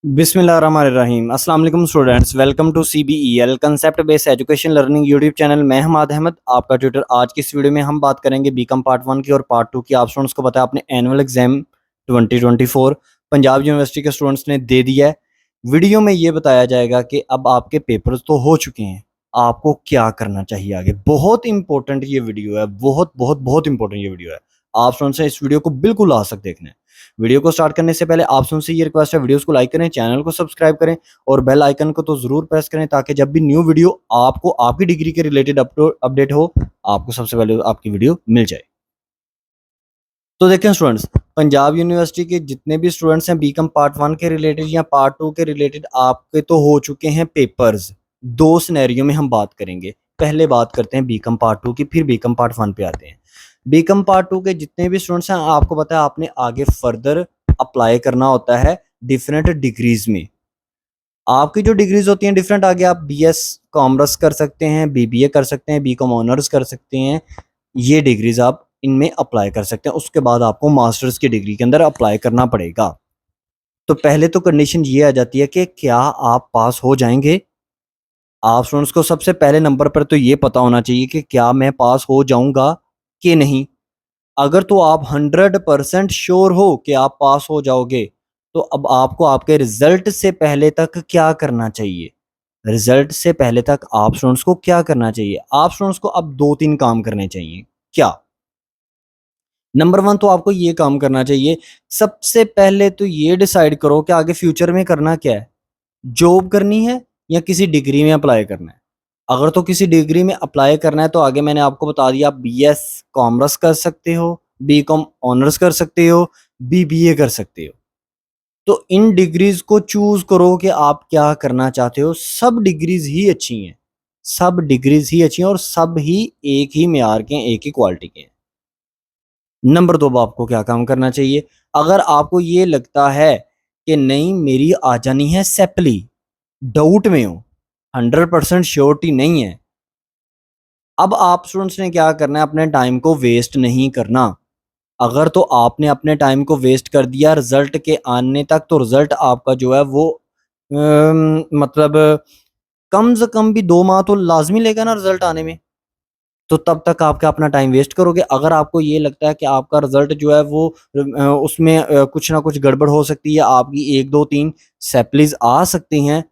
बिस्मिल्लाहिर्रहमानिर्रहीम। अस्सलाम वालेकुम students, welcome to CBEL concept based education learning YouTube channel. मैं हमाद अहमद आपका ट्यूटर। आज की इस वीडियो में हम बात करेंगे बीकॉम पार्ट 1 की और पार्ट 2 की। आप स्टूडेंट्स को पता है अपने एनुअल एग्जाम 2024 पंजाब यूनिवर्सिटी के स्टूडेंट्स ने दे दिया है। वीडियो में ये बताया जाएगा कि अब आपके पेपर्स तो हो चुके हैं, आपको क्या करना चाहिए आगे। बहुत इंपॉर्टेंट ये वीडियो है, बहुत बहुत बहुत इंपॉर्टेंट ये वीडियो है। आप स्टूडेंट्स इस वीडियो को बिल्कुल लास्ट तक देखना है। वीडियो को स्टार्ट करने से पहले आप से ये रिक्वेस्ट है, वीडियोस को लाइक करें, चैनल को सब्सक्राइब करें और बेल आइकन को तो जरूर प्रेस करें ताकि जब भी न्यू वीडियो आपको आपकी डिग्री के रिलेटेड अपडेट हो, आपको सबसे पहले आपकी वीडियो मिल जाए। तो देखें स्टूडेंट्स, पंजाब यूनिवर्सिटी के जितने भी स्टूडेंट्स हैं बीकॉम पार्ट 1 के रिलेटेड या पार्ट 2 के रिलेटेड, आपके तो हो चुके हैं पेपर्स। दो सिनेरियो में हम बात करेंगे। पहले बात करते हैं बीकॉम पार्ट 2 की, फिर बीकॉम पार्ट 1 पे आते हैं। बीकॉम पार्ट 2 के जितने भी स्टूडेंट्स हैं, आपको पता है आपने आगे फर्दर अप्लाई करना होता है डिफरेंट डिग्रीज में। आपकी जो डिग्रीज होती हैं डिफरेंट, आगे आप BS कॉमर्स कर सकते हैं, BBA कर सकते हैं, बीकॉम ऑनर्स कर सकते हैं। ये डिग्रीज आप इनमें अप्लाई कर सकते हैं। उसके बाद आपको मास्टर्स की डिग्री के अंदर अप्लाई करना पड़ेगा। तो पहले तो कंडीशन ये आ जाती है कि क्या आप पास हो जाएंगे। आप स्टूडेंट्स को सबसे पहले नंबर पर तो ये पता होना चाहिए कि क्या मैं पास हो जाऊंगा कि नहीं। अगर तो आप 100% श्योर हो कि आप पास हो जाओगे, तो अब आपको आपके रिजल्ट से पहले तक क्या करना चाहिए। रिजल्ट से पहले तक आप स्टूडेंट्स को क्या करना चाहिए। आप स्टूडेंट्स को अब 2-3 काम करने चाहिए। क्या? नंबर 1 तो आपको ये काम करना चाहिए, सबसे पहले तो ये डिसाइड करो कि आगे फ्यूचर में करना क्या है। जॉब करनी है या किसी डिग्री में अप्लाई करना है। अगर तो किसी डिग्री में अप्लाई करना है तो आगे मैंने आपको बता दिया, आप BS कॉमर्स कर सकते हो, बीकॉम ऑनर्स कर सकते हो, BBA कर सकते हो। तो इन डिग्रीज को चूज करो कि आप क्या करना चाहते हो। सब डिग्रीज ही अच्छी हैं, सब डिग्रीज ही अच्छी हैं और सब ही एक ही मेयार के हैं, एक ही क्वालिटी के हैं। नंबर 2, आपको क्या काम करना चाहिए। अगर आपको ये लगता है कि नहीं मेरी आ जानी है सेपली, डाउट में हो, 100% श्योरिटी नहीं है, अब आप स्टूडेंट्स ने क्या करना है, अपने टाइम को वेस्ट नहीं करना। अगर तो आपने अपने टाइम को वेस्ट कर दिया रिजल्ट के आने तक, तो रिजल्ट आपका जो है वो मतलब कम से कम भी 2 माह तो लाजमी लेगा ना रिजल्ट आने में। तो तब तक आपका अपना टाइम वेस्ट करोगे। अगर आपको ये लगता है कि आपका रिजल्ट जो है वो उसमें कुछ ना कुछ गड़बड़ हो सकती है, आपकी 1 2 3 सैपलीज आ सकती हैं,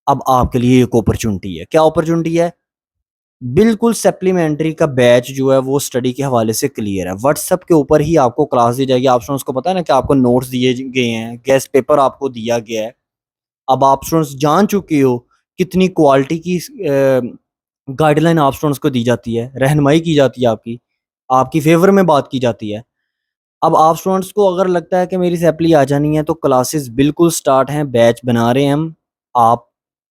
अब आपके लिए एक अपॉर्चुनिटी है। क्या अपॉर्चुनिटी है? बिल्कुल सप्लीमेंट्री का बैच जो है वो स्टडी के हवाले से क्लियर है। व्हाट्सएप के ऊपर ही आपको क्लास दी जाएगी। आप स्टूडेंट्स को पता है ना कि आपको नोट्स दिए गए हैं, गेस्ट पेपर आपको दिया गया है। अब आप स्टूडेंट्स जान चुके हो कितनी क्वालिटी की गाइडलाइन आप स्टूडेंट्स को दी जाती है, रहनुमाई की जाती है, आपकी आपकी फेवर में बात की जाती है। अब आप स्टूडेंट्स को अगर लगता है कि मेरी सैपली आ जानी है, तो क्लासेस बिल्कुल स्टार्ट हैं, बैच बना रहे हैं हम। आप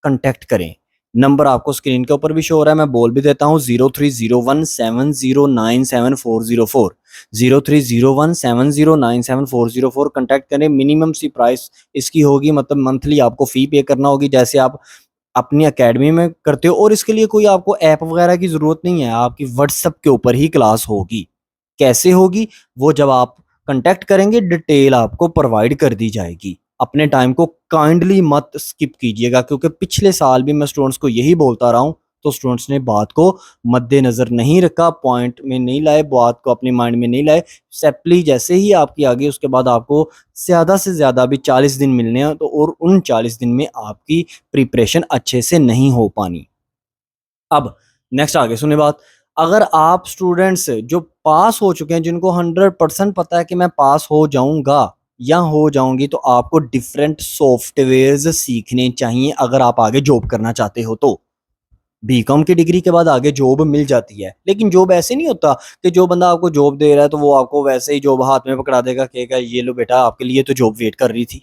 कांटेक्ट करें। नंबर आपको स्क्रीन के ऊपर भी शो हो रहा है, मैं बोल भी देता हूँ, 030170977404, 030170977404। कांटेक्ट करें। मिनिमम सी प्राइस इसकी होगी, मतलब मंथली आपको फ़ी पे करना होगी जैसे आप अपनी एकेडमी में करते हो। और इसके लिए कोई आपको ऐप वगैरह की ज़रूरत नहीं है, आपकी व्हाट्सएप के ऊपर ही क्लास होगी। कैसे होगी वो जब आप कांटेक्ट करेंगे, डिटेल आपको प्रोवाइड कर दी जाएगी। अपने टाइम को काइंडली मत स्किप कीजिएगा, क्योंकि पिछले साल भी मैं स्टूडेंट्स को यही बोलता रहा हूँ, तो स्टूडेंट्स ने बात को मद्देनजर नहीं रखा, पॉइंट में नहीं लाए, बात को अपने माइंड में नहीं लाए। सेपली जैसे ही आपकी आ गई, उसके बाद आपको ज़्यादा से ज़्यादा भी 40 दिन मिलने हैं, तो और उन 40 दिन में आपकी प्रिपरेशन अच्छे से नहीं हो पानी। अब नेक्स्ट आगे सुने बात। अगर आप स्टूडेंट्स जो पास हो चुके हैं, जिनको 100% पता है कि मैं पास हो जाऊंगा या हो जाऊंगी, तो आपको डिफरेंट सॉफ्टवेयर्स सीखने चाहिए अगर आप आगे जॉब करना चाहते हो। तो बीकॉम की डिग्री के बाद आगे जॉब मिल जाती है, लेकिन जॉब ऐसे नहीं होता कि जो बंदा आपको जॉब दे रहा है तो वो आपको वैसे ही जॉब हाथ में पकड़ा देगा, कहेगा ये लो बेटा आपके लिए तो जॉब वेट कर रही थी।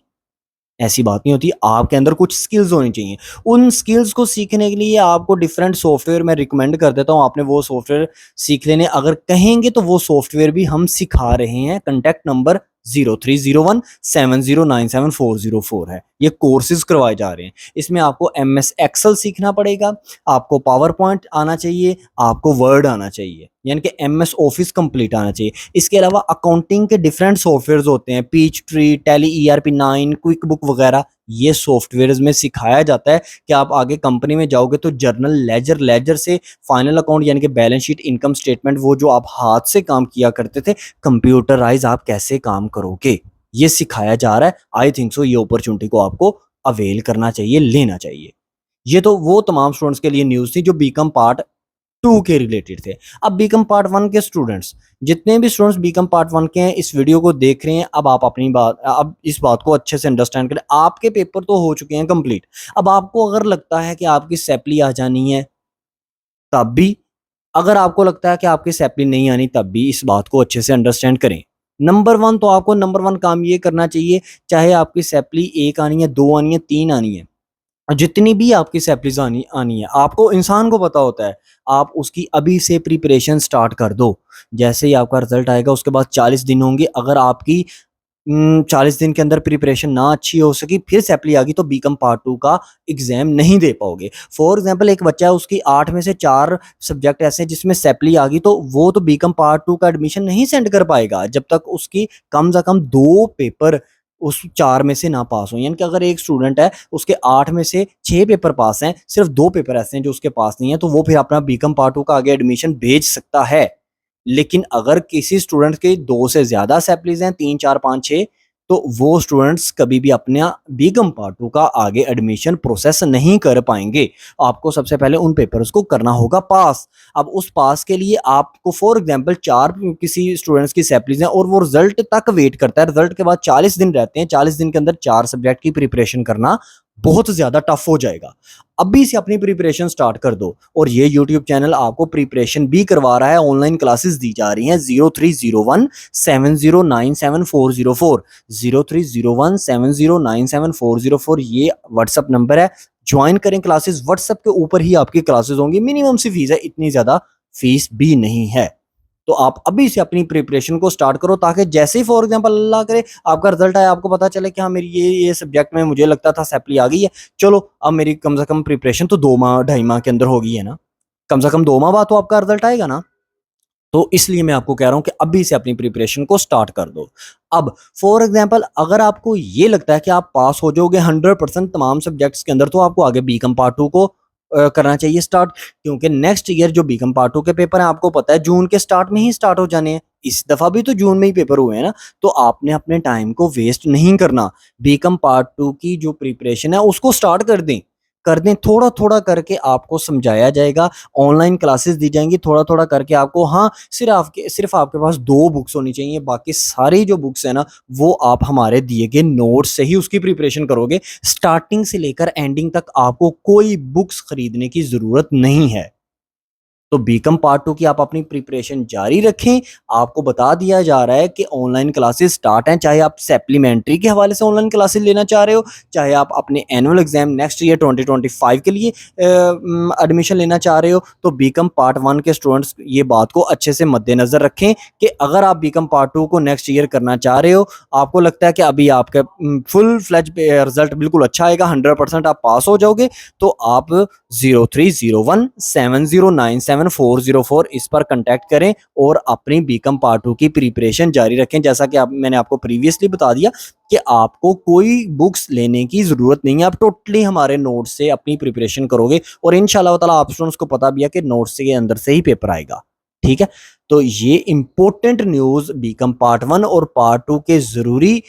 ऐसी बात नहीं होती। आपके अंदर कुछ स्किल्स होनी चाहिए। उन स्किल्स को सीखने के लिए आपको डिफरेंट सॉफ्टवेयर मैं रिकमेंड कर देता हूँ, आपने वो सॉफ्टवेयर सीख लेने। अगर कहेंगे तो वो सॉफ्टवेयर भी हम सिखा रहे हैं। कंटेक्ट नंबर 030170977404 है, ये कोर्सेज करवाए जा रहे हैं। इसमें आपको एमएस एक्सेल सीखना पड़ेगा, आपको पावर पॉइंट आना चाहिए, आपको वर्ड आना चाहिए, यानी कि एमएस ऑफिस कंप्लीट आना चाहिए। इसके अलावा अकाउंटिंग के डिफरेंट सॉफ्टवेयर्स होते हैं, Peachtree, Tally, ERP 9, Quick Book वगैरह, ये सॉफ्टवेयर्स में सिखाया जाता है कि आप आगे कंपनी में जाओगे तो जर्नल लेजर, लेजर से फाइनल अकाउंट यानी कि बैलेंस शीट, इनकम स्टेटमेंट, वो जो आप हाथ से काम किया करते थे, कंप्यूटराइज आप कैसे काम करोगे, ये सिखाया जा रहा है। आई थिंक सो ये अपॉर्चुनिटी को आपको अवेल करना चाहिए, लेना चाहिए। ये तो वो तमाम स्टूडेंट्स के लिए न्यूज़ थी जो बीकॉम पार्ट 2 के रिलेटेड थे। अब बीकॉम पार्ट 1 के स्टूडेंट्स, जितने भी स्टूडेंट्स बीकॉम पार्ट 1 के हैं, इस वीडियो को देख रहे हैं, अब आप अपनी बात, अब इस बात को अच्छे से अंडरस्टैंड करें। आपके पेपर तो हो चुके हैं कंप्लीट। अब आपको अगर लगता है कि आपकी सैपली आ जानी है, तब भी, अगर आपको लगता है कि आपकी सैपली नहीं आनी, तब भी इस बात को अच्छे से अंडरस्टैंड करें। नंबर 1 तो आपको नंबर 1 काम ये करना चाहिए, चाहे आपकी सैपली 1 आनी है, 2 आनी है, 3 आनी है, जितनी भी आपकी सैपलीज आनी आनी है, आपको, इंसान को पता होता है, आप उसकी अभी से प्रिपरेशन स्टार्ट कर दो। जैसे ही आपका रिजल्ट आएगा उसके बाद 40 दिन होंगे, अगर आपकी 40 दिन के अंदर प्रिपरेशन ना अच्छी हो सकी, फिर सैपली आ गई, तो बीकॉम पार्ट 2 का एग्जाम नहीं दे पाओगे। फॉर एग्जांपल एक बच्चा है, उसकी 8 में से 4 सब्जेक्ट ऐसे हैं जिसमें सैपली आ गई, तो वो तो बीकॉम पार्ट 2 का एडमिशन नहीं सेंड कर पाएगा जब तक उसकी कम से कम 2 पेपर उस 4 में से ना पास हो। यानी कि अगर एक स्टूडेंट है, उसके 8 में से 6 पेपर पास हैं, सिर्फ 2 पेपर ऐसे हैं जो उसके पास नहीं है, तो वो फिर अपना बीकॉम पार्ट 2 का आगे एडमिशन भेज सकता है। लेकिन अगर किसी स्टूडेंट के 2 से ज़्यादा सैपलीज़ हैं, 3, 4, 5, 6, तो वो स्टूडेंट्स कभी भी अपना बीकॉम पार्ट 2 का आगे एडमिशन प्रोसेस नहीं कर पाएँगे। आपको सबसे पहले उन पेपर्स को करना होगा पास। अब उस पास के लिए आपको, फॉर एग्ज़ाम्पल 4 किसी स्टूडेंट्स की सैपलीज़ हैं और वो रिज़ल्ट तक वेट करता है। रिज़ल्ट के बाद 40 दिन रहते हैं, 40 दिन के अंदर 4 सब्जेक्ट की प्रिपरेशन करना बहुत ज़्यादा टफ हो जाएगा। अभी से अपनी प्रिपरेशन स्टार्ट कर दो, और ये यूट्यूब चैनल आपको प्रिपरेशन भी करवा रहा है, ऑनलाइन क्लासेस दी जा रही हैं। 030170974404, 030170974404, ये व्हाट्सअप नंबर है। ज्वाइन करें क्लासेस, व्हाट्सएप के ऊपर ही आपकी क्लासेस होंगी। मिनिमम सी फीस है, इतनी ज़्यादा फीस भी नहीं है। तो आप अभी से अपनी प्रिपरेशन को स्टार्ट करो, ताकि जैसे ही फॉर एग्जांपल अल्लाह करे आपका रिजल्ट आया, आपको पता चले कि हाँ मेरी ये सब्जेक्ट में मुझे लगता था सैपली आ गई है, चलो अब मेरी कम से कम प्रिपरेशन तो 2 माह 2.5 माह के अंदर हो गई है ना, कम से कम 2 माह बाद तो आपका रिजल्ट आएगा ना। तो इसलिए मैं आपको कह रहा हूं कि अभी से अपनी प्रिपरेशन को स्टार्ट कर दो। अब फॉर एग्जांपल अगर आपको ये लगता है कि आप पास हो जाओगे 100% तमाम सब्जेक्ट्स के अंदर, तो आपको आगे बीकॉम पार्ट 2 को करना चाहिए स्टार्ट, क्योंकि नेक्स्ट ईयर जो बीकॉम पार्ट 2 के पेपर हैं, आपको पता है जून के स्टार्ट में ही स्टार्ट हो जाने हैं। इस दफा भी तो जून में ही पेपर हुए हैं ना, तो आपने अपने टाइम को वेस्ट नहीं करना। बीकॉम पार्ट 2 की जो प्रिपरेशन है उसको स्टार्ट कर दें, थोड़ा थोड़ा करके आपको समझाया जाएगा, ऑनलाइन क्लासेस दी जाएंगी, थोड़ा थोड़ा करके आपको। हाँ, सिर्फ आपके पास 2 बुक्स होनी चाहिए, बाकी सारी जो बुक्स है ना, वो आप हमारे दिए गए नोट्स से ही उसकी प्रिपरेशन करोगे। स्टार्टिंग से लेकर एंडिंग तक आपको कोई बुक्स खरीदने की जरूरत नहीं है। तो बीकॉम पार्ट 2 की आप अपनी प्रिपरेशन जारी रखें। आपको बता दिया जा रहा है कि ऑनलाइन क्लासेस स्टार्ट हैं, चाहे आप सप्लीमेंट्री के हवाले से ऑनलाइन क्लासेस लेना चाह रहे हो, चाहे आप अपने एनुअल एग्जाम नेक्स्ट ईयर 2025 के लिए एडमिशन लेना चाह रहे हो। तो बीकॉम पार्ट 1 के स्टूडेंट्स ये बात को अच्छे से मद्देनजर रखें कि अगर आप बीकॉम पार्ट 2 को नेक्स्ट ईयर करना चाह रहे हो, आपको लगता है कि अभी आपका फुल फ्लेज रिजल्ट बिल्कुल अच्छा आएगा, 100% आप पास हो जाओगे, तो आप 030170974404 इस पर कांटेक्ट करें और अपनी बीकॉम पार्ट 2 की प्रिपरेशन जारी रखें। जैसा कि मैंने आपको प्रीवियसली बता दिया कि आपको कोई बुक्स लेने की ज़रूरत नहीं है, आप टोटली हमारे नोट्स से अपनी प्रिपरेशन करोगे, और इंशाल्लाह ताला आप स्टूडेंट्स को पता भी है कि नोट्स के अंदर से ही पेपर आएगा। ठीक है, तो ये इंपॉर्टेंट न्यूज़ बीकॉम पार्ट 1 और पार्ट 2 के ज़रूरी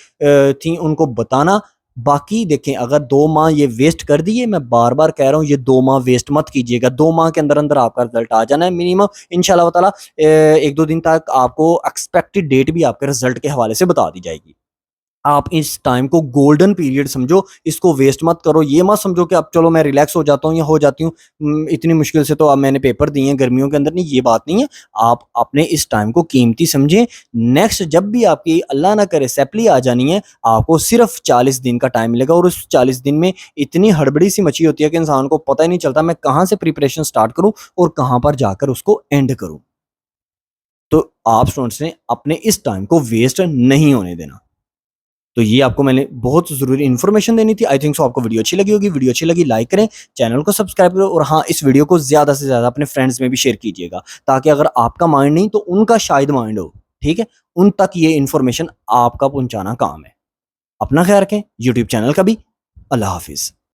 थी उनको बताना। बाकी देखें, अगर 2 माह ये वेस्ट कर दिए, मैं बार बार कह रहा हूँ, ये 2 माह वेस्ट मत कीजिएगा। 2 माह के अंदर अंदर आपका रिजल्ट आ जाना है मिनिमम, इंशाल्लाह ताला 1-2 दिन तक आपको एक्सपेक्टेड डेट भी आपके रिजल्ट के हवाले से बता दी जाएगी। आप इस टाइम को गोल्डन पीरियड समझो, इसको वेस्ट मत करो। ये मत समझो कि अब चलो मैं रिलैक्स हो जाता हूँ या हो जाती हूँ, इतनी मुश्किल से तो अब मैंने पेपर दिए हैं गर्मियों के अंदर, नहीं, ये बात नहीं है। आप अपने इस टाइम को कीमती समझें। नेक्स्ट जब भी आपकी अल्लाह ना करे सैपली आ जानी है, आपको सिर्फ 40 दिन का टाइम मिलेगा, और उस 40 दिन में इतनी हड़बड़ी सी मची होती है कि इंसान को पता ही नहीं चलता मैं कहाँ से प्रिपरेशन स्टार्ट करूँ और कहाँ पर जाकर उसको एंड करूँ। तो आप स्टूडेंट्स ने अपने इस टाइम को वेस्ट नहीं होने देना। तो ये आपको मैंने बहुत ज़रूरी इन्फॉर्मेशन देनी थी। आई थिंक सो आपको वीडियो अच्छी लगी होगी। वीडियो अच्छी लगी लाइक करें, चैनल को सब्सक्राइब करें और हाँ, इस वीडियो को ज़्यादा से ज़्यादा अपने फ्रेंड्स में भी शेयर कीजिएगा, ताकि अगर आपका माइंड नहीं तो उनका शायद माइंड हो, ठीक है? उन तक ये इन्फॉर्मेशन आपका पहुँचाना काम है। अपना ख्याल रखें, यूट्यूब चैनल का भी। अल्लाह हाफ़िज़।